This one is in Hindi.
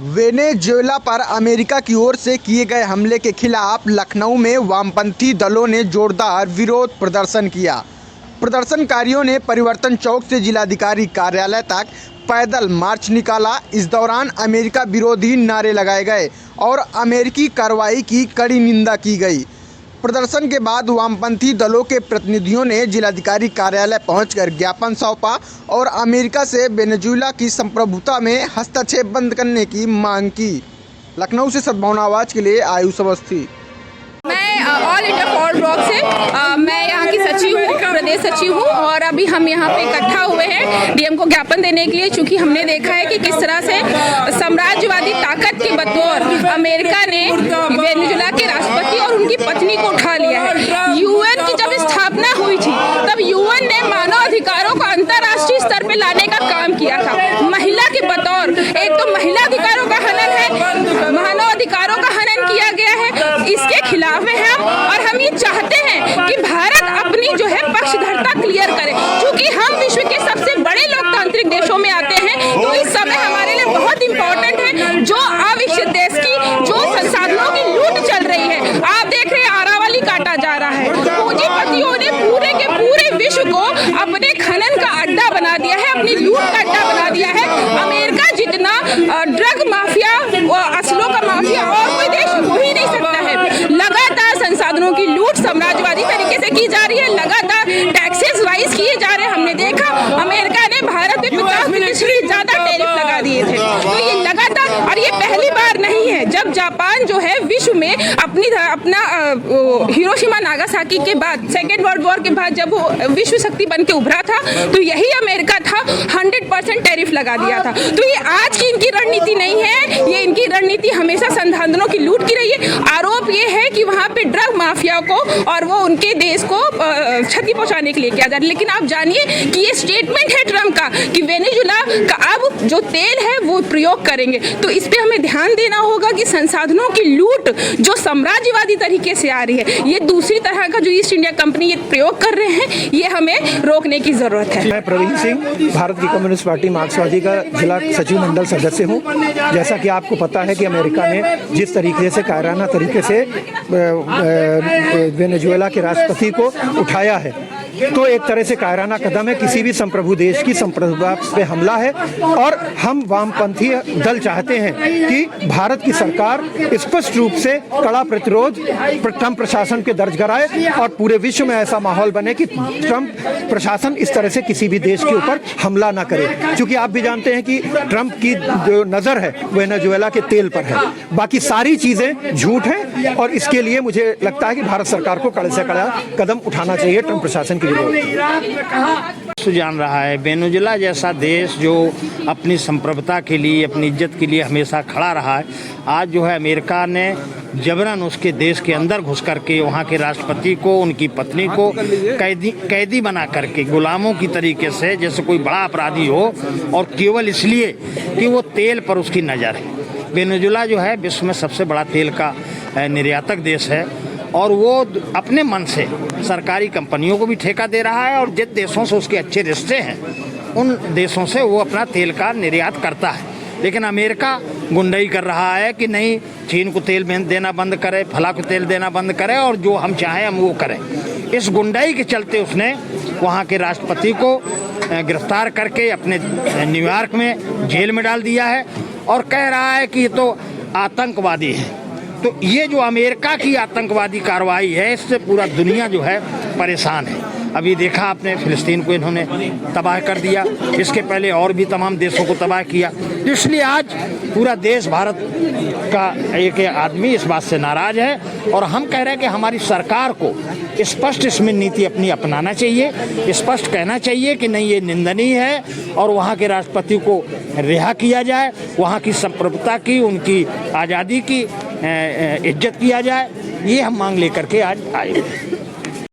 वेनेजुएला पर अमेरिका की ओर से किए गए हमले के खिलाफ लखनऊ में वामपंथी दलों ने जोरदार विरोध प्रदर्शन किया। प्रदर्शनकारियों ने परिवर्तन चौक से जिलाधिकारी कार्यालय तक पैदल मार्च निकाला। इस दौरान अमेरिका विरोधी नारे लगाए गए और अमेरिकी कार्रवाई की कड़ी निंदा की गई। प्रदर्शन के बाद वामपंथी दलों के प्रतिनिधियों ने जिलाधिकारी कार्यालय पहुंचकर ज्ञापन सौंपा और अमेरिका से वेनेजुएला की संप्रभुता में हस्तक्षेप बंद करने की मांग की। लखनऊ से सद्भावना आवाज के लिए आयुष अवस्थी। मैं ऑल इंडिया फॉरवर्ड ब्लॉक से मैं यहाँ की सचिव हूँ, प्रदेश सचिव हूँ और अभी हम यहाँ पे इकट्ठा हुए हैं डीएम को ज्ञापन देने के लिए, चूँकि हमने देखा है कि किस तरह से साम्राज्यवादी ताकत के बतौर अमेरिका ने वेनेजुएला के राष्ट्रपति और उनकी पत्नी को उठा लिया है। यूएन की जब स्थापना हुई थी तब यूएन ने मानव अधिकारों को अंतर्राष्ट्रीय स्तर पर लाने का काम किया था। महिला के बतौर एक तो महिला अधिकारों का हनन है, मानव अधिकारों का हनन किया गया है, इसके खिलाफ है हम। और हम ये चाहते हैं कि भारत अपनी जो है पक्षधरता क्लियर करे, क्योंकि हम विश्व के सबसे बड़े लोकतांत्रिक देशों में आते हैं। तो इस समय हमारे लिए बहुत इम्पोर्टेंट है जो अविकसित देश की जो संसाधनों की लूट चल रही है। आप देख रहे हैं अरावली काटा जा रहा है। पूंजीपतियों ने पूरे के पूरे विश्व को अपने खनन का अड्डा बना दिया है, अपनी लूट का अड्डा बना दिया है। अमेरिका जितना ड्रग माफिया, असलों का माफिया और कोई देश हो ही नहीं सकता है। लगातार संसाधनों की लूट साम्राज्यवादी तरीके से की जा रही है, लगातार टैक्सेस राइज किए जा रहे हैं। हमने देखा अमेरिका ने भारत में 50% से ज्यादा टैरिफ लगा दिए थे। तो ये लगातार, और ये पहली बार नहीं है जब जापान जो है विश्व में अपना हिरोशिमा नागासाकी के बाद, सेकेंड वर्ल्ड वॉर के बाद जब वो विश्व शक्ति बन के उभरा था तो यही अमेरिका था, 100% टैरिफ लगा दिया था। तो ये आज की इनकी रणनीति नहीं है, ये इनकी रणनीति हमेशा संसाधनों की लूट की रही है। आरोप ये है कि वहाँ पे ड्रग माफिया को और वो उनके देश को क्षति पहुंचाने के लिए किया जा रहा है। लेकिन आप जानिए कि ये स्टेटमेंट है ट्रम्प का कि वेनेजुएला का अब जो तेल है वो प्रयोग करेंगे। तो इस पे हमें ध्यान देना होगा कि संसाधनों की लूट जो साम्राज्यवादी तरीके से आ रही है, ये दूसरी तरह का जो ईस्ट इंडिया कंपनी ये प्रयोग कर रहे हैं, ये हमें रोकने की जरूरत है। मैं प्रवीण सिंह, भारत की कम्युनिस्ट पार्टी मार्क्सवादी का जिला सचिव मंडल सदस्य हूँ। जैसा कि आपको पता है कि अमेरिका ने जिस तरीके से कायराना तरीके से वेनेजुएला के राष्ट्रपति को उठाया है, तो एक तरह से कायराना कदम है, किसी भी संप्रभु देश की संप्रभुता पे हमला है। और हम वामपंथी दल चाहते हैं कि भारत की सरकार स्पष्ट रूप से कड़ा प्रतिरोध ट्रम्प प्रशासन के दर्ज कराए और पूरे विश्व में ऐसा माहौल बने कि ट्रम्प प्रशासन इस तरह से किसी भी देश के ऊपर हमला ना करे। क्योंकि आप भी जानते हैं कि ट्रम्प की जो नज़र है वेनेजुएला के तेल पर है, बाकी सारी चीज़ें झूठ हैं। और इसके लिए मुझे लगता है कि भारत सरकार को कड़े से कड़ा कदम उठाना चाहिए ट्रम्प प्रशासन की। जान रहा है वेनेजुएला जैसा देश जो अपनी संप्रभुता के लिए, अपनी इज्जत के लिए हमेशा खड़ा रहा है, आज जो है अमेरिका ने जबरन उसके देश के अंदर घुस करके वहाँ के राष्ट्रपति को, उनकी पत्नी को कैदी बना करके गुलामों की तरीके से, जैसे कोई बड़ा अपराधी हो, और केवल इसलिए कि वो तेल पर उसकी नज़र है। वेनेजुएला जो है विश्व में सबसे बड़ा तेल का निर्यातक देश है और वो अपने मन से सरकारी कंपनियों को भी ठेका दे रहा है और जिन देशों से उसके अच्छे रिश्ते हैं उन देशों से वो अपना तेल का निर्यात करता है। लेकिन अमेरिका गुंडाई कर रहा है कि नहीं, चीन को तेल देना बंद करे, फला को तेल देना बंद करे और जो हम चाहें हम वो करें। इस गुंडाई के चलते उसने वहाँ के राष्ट्रपति को गिरफ्तार करके अपने न्यूयॉर्क में जेल में डाल दिया है और कह रहा है कि ये तो आतंकवादी है। तो ये जो अमेरिका की आतंकवादी कार्रवाई है, इससे पूरा दुनिया जो है परेशान है। अभी देखा आपने फिलिस्तीन को इन्होंने तबाह कर दिया, इसके पहले और भी तमाम देशों को तबाह किया। तो इसलिए आज पूरा देश, भारत का एक आदमी इस बात से नाराज़ है और हम कह रहे हैं कि हमारी सरकार को स्पष्ट इसमें नीति अपनी अपनाना चाहिए, स्पष्ट कहना चाहिए कि नहीं, ये निंदनीय है और वहाँ के राष्ट्रपति को रिहा किया जाए, वहाँ की संप्रभुता की, उनकी आज़ादी की इज्जत किया जाए। ये हम मांग लेकर के आज आए।